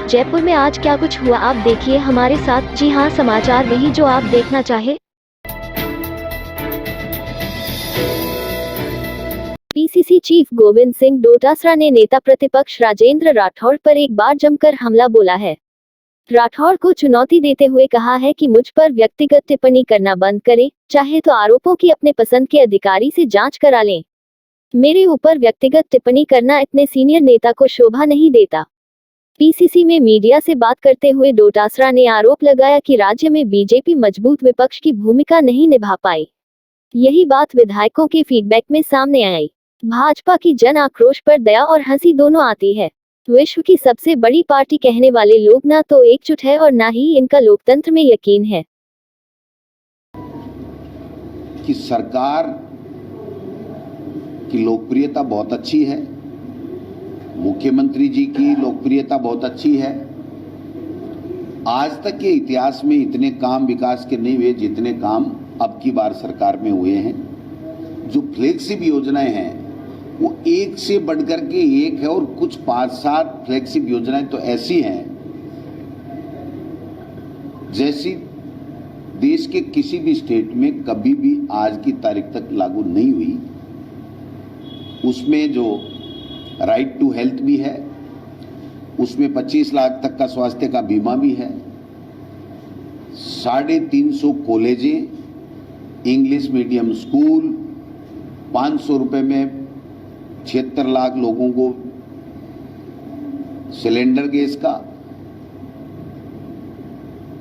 जयपुर में आज क्या कुछ हुआ आप देखिए हमारे साथ। जी हां, समाचार वही जो आप देखना चाहे। पीसीसी चीफ गोविंद सिंह डोटासरा ने नेता प्रतिपक्ष राजेंद्र राठौड़ पर एक बार जमकर हमला बोला है। राठौड़ को चुनौती देते हुए कहा है कि मुझ पर व्यक्तिगत टिप्पणी करना बंद करें, चाहे तो आरोपों की अपने पसंद के अधिकारी से जांच करा लें। मेरे ऊपर व्यक्तिगत टिप्पणी करना इतने सीनियर नेता को शोभा नहीं देता। पीसीसी में मीडिया से बात करते हुए डोटासरा ने आरोप लगाया कि राज्य में बीजेपी मजबूत विपक्ष की भूमिका नहीं निभा पाई। यही बात विधायकों के फीडबैक में सामने आई। भाजपा की जन आक्रोश पर दया और हंसी दोनों आती है। विश्व की सबसे बड़ी पार्टी कहने वाले लोग ना तो एकजुट है और ना ही इनका लोकतंत्र में यकीन है। कि सरकार की लोकप्रियता बहुत अच्छी है, मुख्यमंत्री जी की लोकप्रियता बहुत अच्छी है। आज तक के इतिहास में इतने काम विकास के नहीं हुए जितने काम अब की बार सरकार में हुए हैं। जो फ्लैगशिप योजनाएं हैं वो एक से बढ़कर के एक है और कुछ 5-7 फ्लैगशिप योजनाएं तो ऐसी हैं जैसी देश के किसी भी स्टेट में कभी भी आज की तारीख तक लागू नहीं हुई। उसमें जो राइट टू हेल्थ भी है, उसमें 25 लाख तक का स्वास्थ्य का बीमा भी है, 350 कॉलेजें, इंग्लिश मीडियम स्कूल, 500 रुपए में 76 लाख लोगों को सिलेंडर गैस का,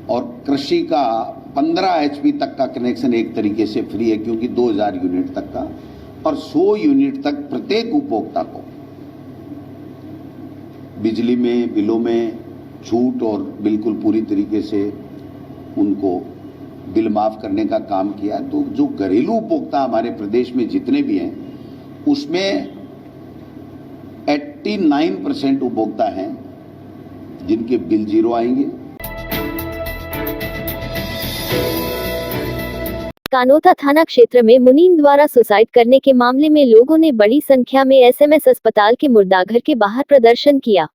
और कृषि का 15 एचपी तक का कनेक्शन एक तरीके से फ्री है क्योंकि 2000 यूनिट तक का, और 100 यूनिट तक प्रत्येक उपभोक्ता को बिजली में बिलों में छूट और बिल्कुल पूरी तरीके से उनको बिल माफ करने का काम किया। तो जो घरेलू उपभोक्ता हमारे प्रदेश में जितने भी हैं उसमें 89% उपभोक्ता हैं जिनके बिल जीरो आएंगे। कानोता थाना क्षेत्र में मुनीम द्वारा सुसाइड करने के मामले में लोगों ने बड़ी संख्या में एसएमएस अस्पताल के मुर्दाघर के बाहर प्रदर्शन किया।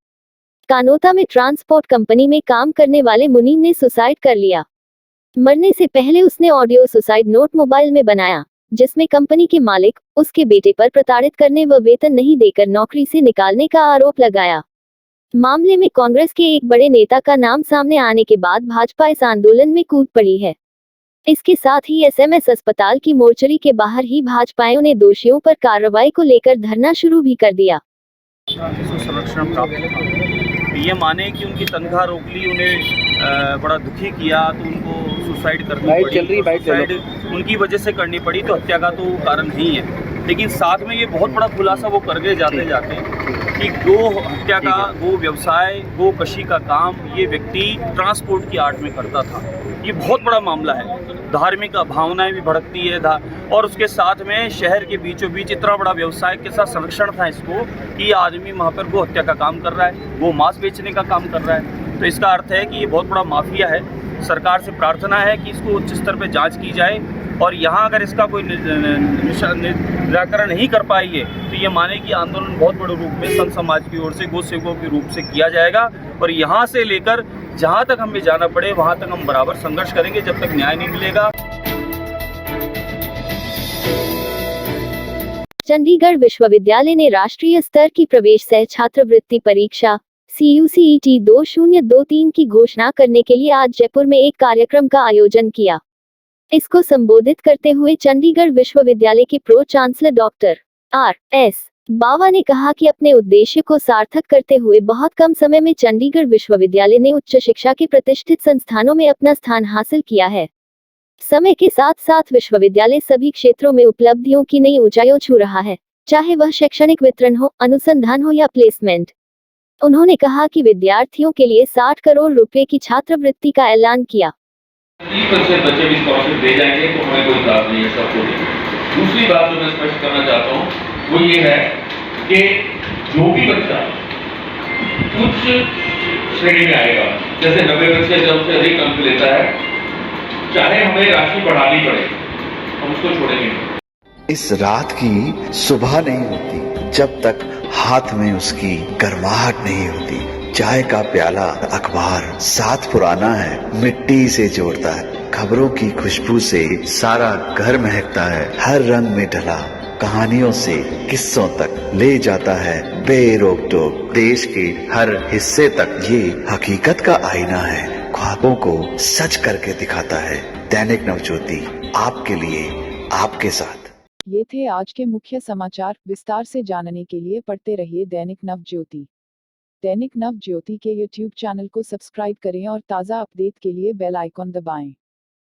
कानोता में ट्रांसपोर्ट कंपनी में काम करने वाले मुनीम ने सुसाइड कर लिया। मरने से पहले उसने ऑडियो सुसाइड नोट मोबाइल में बनाया, जिसमें कंपनी के मालिक उसके बेटे पर प्रताड़ित करने व वेतन नहीं देकर नौकरी से निकालने का आरोप लगाया। मामले में कांग्रेस के एक बड़े नेता का नाम सामने आने के बाद भाजपा इस आंदोलन में कूद पड़ी है। इसके साथ ही एसएमएस अस्पताल की मोर्चरी के बाहर ही भाजपाइयों ने दोषियों पर कार्रवाई को लेकर धरना शुरू भी कर दिया। संरक्षण प्राप्त ये माने कि उनकी तनख्वाह रोक ली, उन्हें बड़ा दुखी किया तो उनको सुसाइड करनी पड़ी। सुसाइड उनकी वजह से करनी पड़ी तो हत्या का तो कारण नहीं है। लेकिन साथ में ये बहुत बड़ा खुलासा वो कर गए जाते जाते कि गो हत्या का, गो व्यवसाय, गो कशी का काम ये व्यक्ति ट्रांसपोर्ट की आड़ में करता था। ये बहुत बड़ा मामला है। धार्मिक भावनाएं भी भड़कती है और उसके साथ में शहर के बीचों बीच इतना बड़ा व्यवसाय के साथ संरक्षण था इसको कि आदमी वहाँ पर गो हत्या का काम कर रहा है, गो मांस बेचने का काम कर रहा है। तो इसका अर्थ है कि ये बहुत बड़ा माफिया है। सरकार से प्रार्थना है कि इसको उच्च स्तर पर जाँच की जाए और यहाँ अगर इसका कोई निराकरण नहीं कर पाई है तो ये माने कि आंदोलन बहुत बड़े रूप में संत समाज की ओर से गो सेवकों के रूप से किया जाएगा और यहाँ से लेकर जहाँ तक हमें जाना पड़े वहाँ तक हम बराबर संघर्ष करेंगे जब तक न्याय नहीं मिलेगा। चंडीगढ़ विश्वविद्यालय ने राष्ट्रीय स्तर की प्रवेश सह छात्रवृत्ति परीक्षा CUCET 2023 की घोषणा करने के लिए आज जयपुर में एक कार्यक्रम का आयोजन किया। इसको संबोधित करते हुए चंडीगढ़ विश्वविद्यालय के प्रो चांसलर डॉक्टर R.S. बावा ने कहा कि अपने उद्देश्य को सार्थक करते हुए बहुत कम समय में चंडीगढ़ विश्वविद्यालय ने उच्च शिक्षा के प्रतिष्ठित संस्थानों में अपना स्थान हासिल किया है। समय के साथ साथ विश्वविद्यालय सभी क्षेत्रों में उपलब्धियों की नई ऊंचाइयों छू रहा है, चाहे वह शैक्षणिक वितरण हो, अनुसंधान हो या प्लेसमेंट। उन्होंने कहा कि विद्यार्थियों के लिए 60 करोड़ रुपए की छात्रवृत्ति का ऐलान किया। 30% बच्चे भी स्कॉलरशिप दे जाएंगे तो हमें कोई इतराज नहीं है सबको। दूसरी बात जो मैं स्पष्ट करना चाहता हूँ वो ये है कि जो भी बच्चा उच्च श्रेणी में आएगा, जैसे 90% जब से अधिक अंक लेता है, चाहे हमें राशि बढ़ानी पड़े हम उसको छोड़ेंगे। इस रात की सुबह नहीं होती जब तक हाथ में उसकी गर्माहट नहीं होती। चाय का प्याला, अखबार साथ पुराना है, मिट्टी से जोड़ता है। खबरों की खुशबू से सारा घर महकता है। हर रंग में ढला, कहानियों से किस्सों तक ले जाता है बेरोक टोक। देश के हर हिस्से तक ये हकीकत का आईना है, ख्वाबों को सच करके दिखाता है। दैनिक नवज्योति, आपके लिए, आपके साथ। ये थे आज के मुख्य समाचार। विस्तार से जानने के लिए पढ़ते रहिए दैनिक नवज्योति। दैनिक नवज्योति के YouTube चैनल को सब्सक्राइब करें और ताज़ा अपडेट के लिए बेल आइकॉन दबाएं।